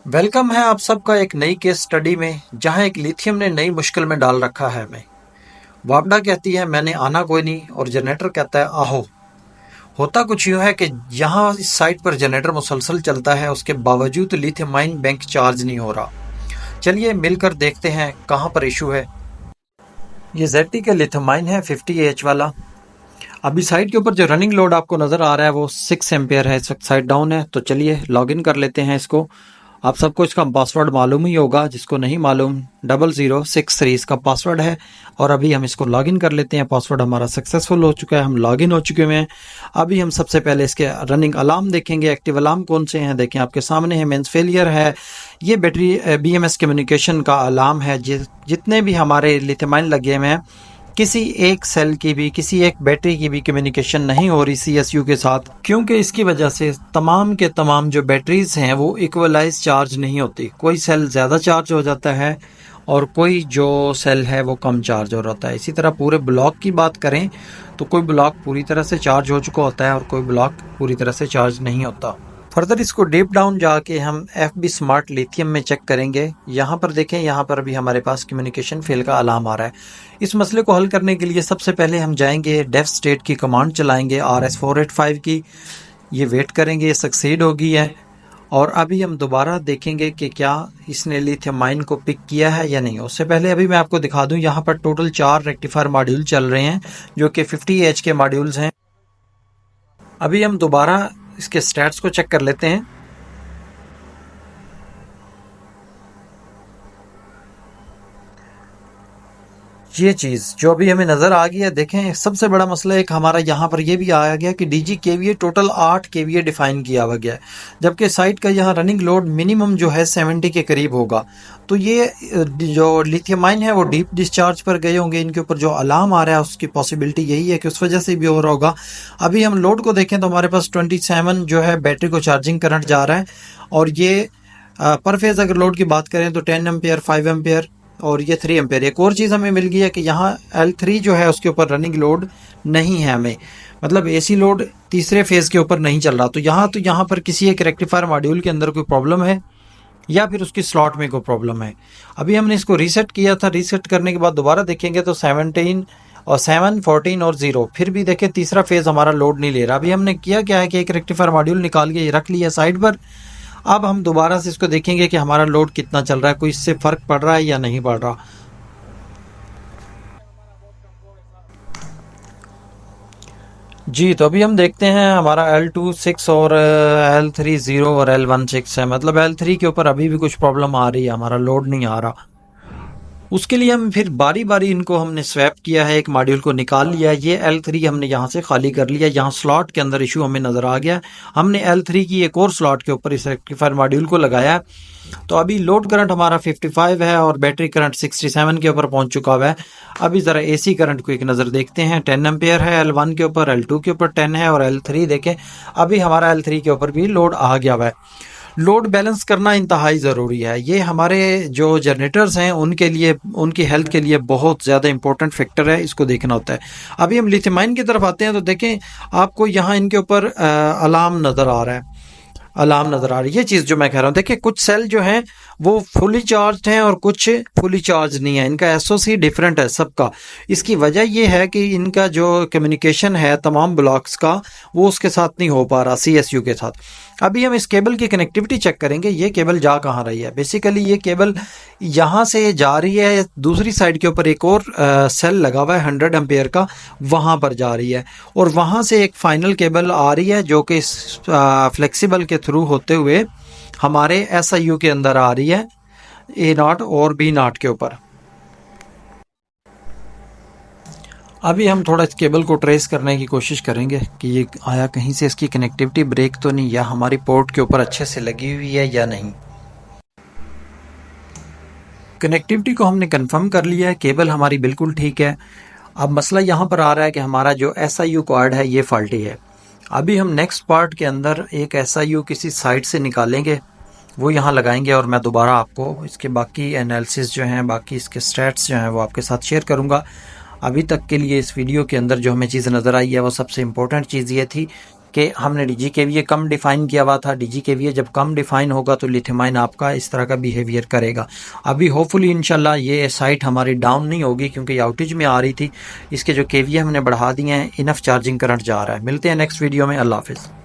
Welcome है आप सबका एक नई केस स्टडी में, जहां एक लिथियम ने नई मुश्किल में डाल रखा है हमें। वापडा कहती है मैंने आना कोई नहीं, और जनरेटर कहता है आहो। होता कुछ यूं है कि यहाँ इस साइट पर जनरेटर मुसलसल चलता है, उसके बावजूद लिथियम आयन बैंक चार्ज नहीं हो रहा। चलिए मिलकर देखते हैं कहाँ पर इशू है। ये ZT का लिथियम आयन है 50Ah वाला। अभी साइट के ऊपर जो रनिंग लोड आपको नज़र आ रहा है वो 6 एम्पियर है, साइट डाउन है। तो चलिए लॉगिन कर लेते हैं इसको। आप सबको इसका पासवर्ड मालूम ही होगा, जिसको नहीं मालूम 0063 इसका पासवर्ड है। और अभी हम इसको लॉगिन कर लेते हैं। पासवर्ड हमारा सक्सेसफुल हो चुका है, हम लॉगिन हो चुके हैं। अभी हम सबसे पहले इसके रनिंग अलार्म देखेंगे। एक्टिव अलार्म कौन से हैं देखें, आपके सामने है। मेंस फेलियर है, ये बैटरी BMS कम्युनिकेशन का अलार्म है। जितने भी हमारे लिथियम आयन लगे हुए हैं, किसी एक सेल की भी, किसी एक बैटरी की भी कम्युनिकेशन नहीं हो रही CSU के साथ, क्योंकि इसकी वजह से तमाम के तमाम जो बैटरीज हैं वो इक्वलाइज चार्ज नहीं होती। कोई सेल ज़्यादा चार्ज हो जाता है और कोई जो सेल है वो कम चार्ज हो जाता है। इसी तरह पूरे ब्लॉक की बात करें तो कोई ब्लॉक पूरी तरह से चार्ज हो चुका होता है और कोई ब्लॉक पूरी तरह से चार्ज नहीं होता। फर्दर इसको डीप डाउन जाके हम FB स्मार्ट लिथियम में चेक करेंगे। यहाँ पर देखें, यहाँ पर भी हमारे पास कम्युनिकेशन फेल का अलार्म आ रहा है। इस मसले को हल करने के लिए सबसे पहले हम जाएंगे डेफ स्टेट की कमांड चलाएंगे, RS485 की। ये वेट करेंगे, ये सक्सीड होगी है। और अभी हम दोबारा देखेंगे कि क्या इसने लिथियम आयन को पिक किया है या नहीं। उससे पहले अभी मैं आपको दिखा दूं, यहाँ पर टोटल 4 रेक्टिफायर मॉड्यूल चल रहे हैं जो कि 50Ah के मॉड्यूल्स हैं। अभी हम दोबारा इसके स्टैट्स को चेक कर लेते हैं। ये चीज़ जो अभी हमें नज़र आ गई है, देखें सबसे बड़ा मसला एक हमारा यहाँ पर ये भी आया गया कि DG KVA total 8 KVA define किया हुआ गया है, जबकि साइट का यहाँ रनिंग लोड मिनिमम जो है 70 के करीब होगा। तो ये जो लिथियम आयन है वो डीप डिस्चार्ज पर गए होंगे। इनके ऊपर जो अलार्म आ रहा है उसकी पॉसिबिलिटी यही है कि उस वजह से भी हो रहा होगा। अभी हम लोड को देखें तो हमारे पास 27 जो है बैटरी को चार्जिंग करंट जा रहा है, और ये पर फेज़ अगर लोड की बात करें तो 10 एम्पियर, 5 एम्पियर और ये 3 एम्पेयर। एक और चीज़ हमें मिल गई है कि यहाँ L3 जो है उसके ऊपर रनिंग लोड नहीं है हमें, मतलब AC लोड तीसरे फेज़ के ऊपर नहीं चल रहा। तो यहाँ पर किसी एक रेक्टिफायर मॉड्यूल के अंदर कोई प्रॉब्लम है या फिर उसकी स्लॉट में कोई प्रॉब्लम है। अभी हमने इसको रीसेट किया था, रीसेट करने के बाद दोबारा देखेंगे तो 17 और 7, 14 और 0, फिर भी देखें तीसरा फेज़ हमारा लोड नहीं ले रहा। अभी हमने किया क्या है कि एक रेक्टिफायर मॉड्यूल निकाल के रख लिया साइड पर। अब हम दोबारा से इसको देखेंगे कि हमारा लोड कितना चल रहा है, कोई इससे फ़र्क पड़ रहा है या नहीं पड़ रहा। जी, तो अभी हम देखते हैं हमारा L26 और L3 0 और L16 है, मतलब L3 के ऊपर अभी भी कुछ प्रॉब्लम आ रही है, हमारा लोड नहीं आ रहा। उसके लिए हम फिर बारी बारी इनको हमने स्वैप किया है, एक मॉड्यूल को निकाल लिया। ये L3 हमने यहाँ से खाली कर लिया। यहाँ स्लॉट के अंदर इशू हमें नज़र आ गया, हमने L3 की एक और स्लॉट के ऊपर इस रेक्टिफायर मॉड्यूल को लगाया। तो अभी लोड करंट हमारा 55 है और बैटरी करंट 67 के ऊपर पहुंच चुका हुआ है। अभी ज़रा AC करंट को एक नज़र देखते हैं। 10 एम्पियर है L1 के ऊपर, L2 के ऊपर 10 है और L3 देखें अभी हमारा L3 के ऊपर भी लोड आ गया हुआ है। लोड बैलेंस करना इंतहाई ज़रूरी है। ये हमारे जो जनरेटर्स हैं उनके लिए, उनकी हेल्थ के लिए बहुत ज़्यादा इंपॉर्टेंट फैक्टर है, इसको देखना होता है। अभी हम लिथियम आयन की तरफ आते हैं तो देखें आपको यहाँ इनके ऊपर अलार्म नज़र आ रहा है, अलार्म नज़र आ रही है। ये चीज़ जो मैं कह रहा हूँ, देखिए कुछ सेल जो हैं वो फुली चार्ज हैं और कुछ फुली चार्ज नहीं है। इनका SOC डिफरेंट है सबका। इसकी वजह ये है कि इनका जो कम्युनिकेशन है तमाम ब्लॉक्स का वो उसके साथ नहीं हो पा रहा, CSU के साथ। अभी हम इस केबल की कनेक्टिविटी चेक करेंगे। ये केबल जा कहाँ रही है, बेसिकली ये केबल यहाँ से जा रही है, दूसरी साइड के ऊपर एक और सेल लगा हुआ है 100 एम्पेयर का, वहाँ पर जा रही है। और वहाँ से एक फाइनल केबल आ रही है जो कि फ्लेक्सिबल के थ्रू होते हुए हमारे SIU के अंदर आ रही है, A0 और B0 के ऊपर। अभी हम थोड़ा इस केबल को ट्रेस करने की कोशिश करेंगे कि ये आया कहीं से इसकी कनेक्टिविटी ब्रेक तो नहीं, या हमारी पोर्ट के ऊपर अच्छे से लगी हुई है या नहीं। कनेक्टिविटी को हमने कंफर्म कर लिया है, केबल हमारी बिल्कुल ठीक है। अब मसला यहाँ पर आ रहा है कि हमारा जो SIU कार्ड है ये फॉल्टी है। अभी हम नेक्स्ट पार्ट के अंदर एक SIU किसी साइट से निकालेंगे, वो यहाँ लगाएंगे और मैं दोबारा आपको इसके बाकी एनालिसिस जो हैं, बाकी इसके स्टैट्स जो हैं वो आपके साथ शेयर करूँगा। अभी तक के लिए इस वीडियो के अंदर जो हमें चीज़ नज़र आई है वो सबसे इम्पोर्टेंट चीज़ ये थी कि हमने DGKVA कम डिफाइन किया हुआ था। DGKVA जब कम डिफाइन होगा तो लिथियम आयन आपका इस तरह का बिहेवियर करेगा। अभी होपफुली इंशाल्लाह ये साइट हमारी डाउन नहीं होगी क्योंकि आउटेज में आ रही थी। इसके जो KVA हमने बढ़ा दिए हैं, इनफ चार्जिंग करंट जा रहा है। मिलते हैं नेक्स्ट वीडियो में। अल्लाह हाफिज़।